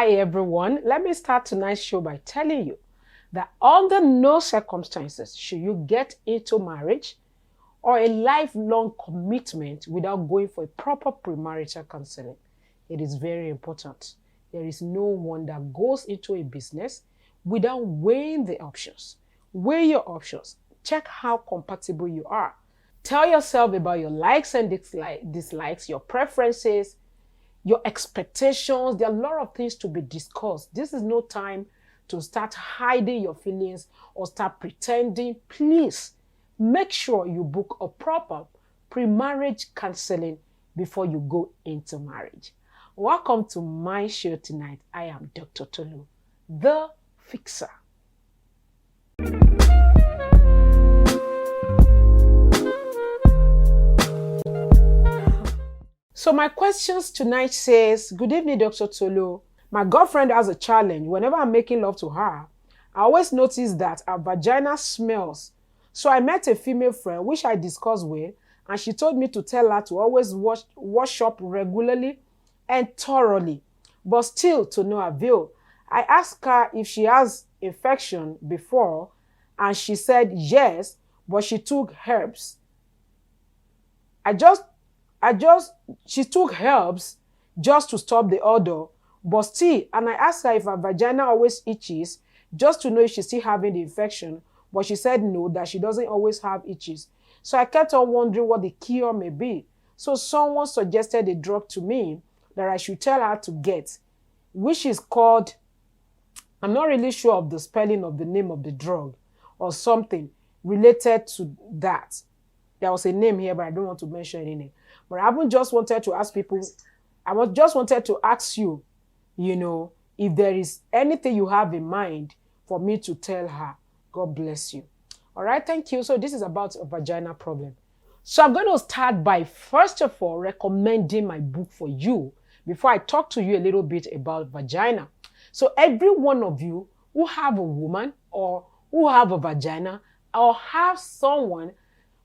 Hi everyone, let me start tonight's show by telling you that under no circumstances should you get into marriage or a lifelong commitment without going for a proper premarital counseling. It is very important. There is no one that goes into a business without weighing the options. Weigh your options. Check how compatible you are. Tell yourself about your likes and dislikes, your preferences, your expectations. There are a lot of things to be discussed. This is no time to start hiding your feelings or start pretending. Please make sure you book a proper pre-marriage counseling before you go into marriage. Welcome to my show tonight. I am Dr. Tolu, the fixer. So my questions tonight says, good evening, Dr. Tolu. My girlfriend has a challenge. Whenever I'm making love to her, I always notice that her vagina smells. So I met a female friend, which I discussed with, and she told me to tell her to always wash up regularly and thoroughly, but still to no avail. I asked her if she has infection before, and she said yes, but she took herbs. She took herbs just to stop the odor, but still, and I asked her if her vagina always itches, just to know if she's still having the infection, but she said no, that she doesn't always have itches. So I kept on wondering what the cure may be. So someone suggested a drug to me that I should tell her to get, which is called, I'm not really sure of the spelling of the name of the drug, or something related to that. There was a name here, but I don't want to mention any name. But I haven't just wanted to ask people, just wanted to ask you, if there is anything you have in mind for me to tell her. God bless you. All right, thank you. So this is about a vagina problem. So I'm going to start by, first of all, recommending my book for you before I talk to you a little bit about vagina. So every one of you who have a woman or who have a vagina or have someone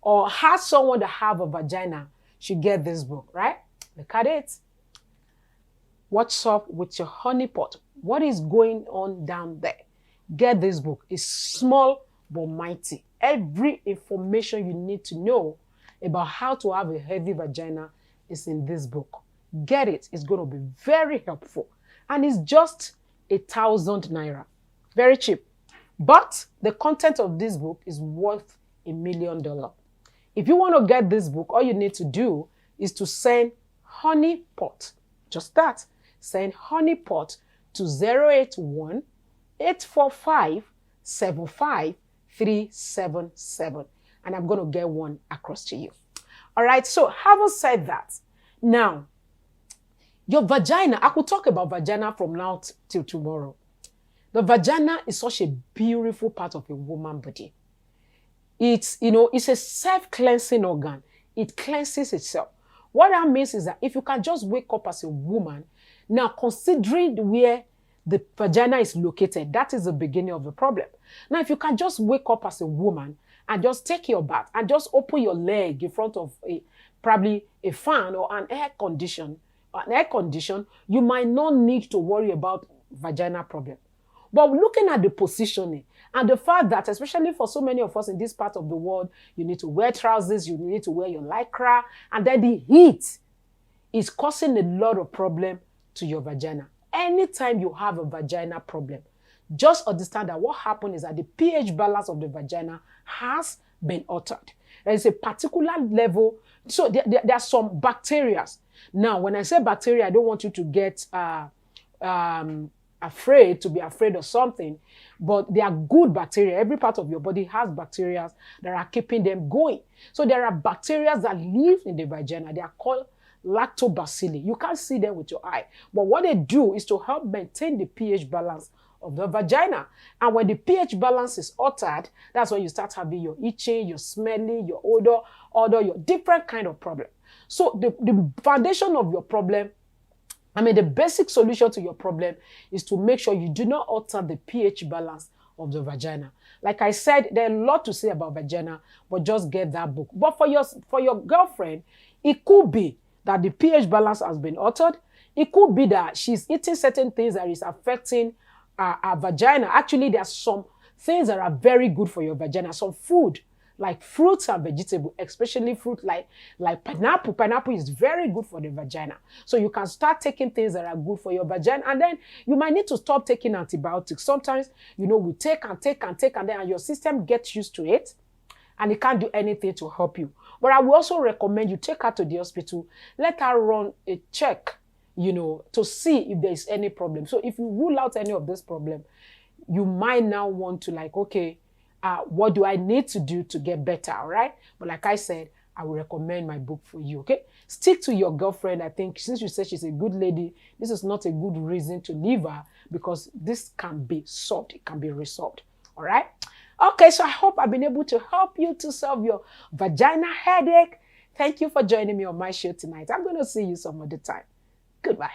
or has someone that have a vagina should get this book, right? Look at it. What's up with your honeypot? What is going on down there? Get this book. It's small but mighty. Every information you need to know about how to have a healthy vagina is in this book. Get it. It's going to be very helpful. And it's just 1,000 naira. Very cheap. But the content of this book is worth $1 million. If you want to get this book, all you need to do is to send honeypot. Just that. Send honeypot to 081-845-75377. And I'm going to get one across to you. All right. So having said that, now, your vagina, I could talk about vagina from now till tomorrow. The vagina is such a beautiful part of a woman's body. It's a self-cleansing organ. It cleanses itself. What that means is that if you can just wake up as a woman, now considering where the vagina is located, that is the beginning of the problem. Now, if you can just wake up as a woman and just take your bath and just open your leg in front of probably a fan or an air condition, you might not need to worry about vagina problem. But looking at the positioning and the fact that, especially for so many of us in this part of the world, you need to wear trousers, you need to wear your lycra, and then the heat is causing a lot of problem to your vagina. Anytime you have a vagina problem, just understand that what happened is that the pH balance of the vagina has been altered. There is a particular level. So there are some bacteria. Now, when I say bacteria, I don't want you to get afraid, to be afraid of something, but they are good bacteria. Every part of your body has bacteria that are keeping them going. So there are bacteria that live in the vagina. They are called lactobacilli. You can't see them with your eye, but what they do is to help maintain the pH balance of the vagina. And when the pH balance is altered, that's when you start having your itching, your smelling, your odor, your different kind of problem. So the foundation of your problem, the basic solution to your problem is to make sure you do not alter the pH balance of the vagina. Like I said, there are a lot to say about vagina, but just get that book. But for your girlfriend, it could be that the pH balance has been altered. It could be that she's eating certain things that is affecting our vagina. Actually, there are some things that are very good for your vagina. Some food, like fruits and vegetables, especially fruit like pineapple. Pineapple is very good for the vagina. So you can start taking things that are good for your vagina. And then you might need to stop taking antibiotics. Sometimes, we take and then your system gets used to it and it can't do anything to help you. But I will also recommend you take her to the hospital. Let her run a check, to see if there is any problem. So if you rule out any of this problem, you might now want to okay, what do I need to do to get better, all right? But like I said, I will recommend my book for you, okay? Stick to your girlfriend. I think since you said she's a good lady, this is not a good reason to leave her because this can be solved. It can be resolved, all right? Okay, so I hope I've been able to help you to solve your vagina headache. Thank you for joining me on my show tonight. I'm going to see you some other time. Goodbye.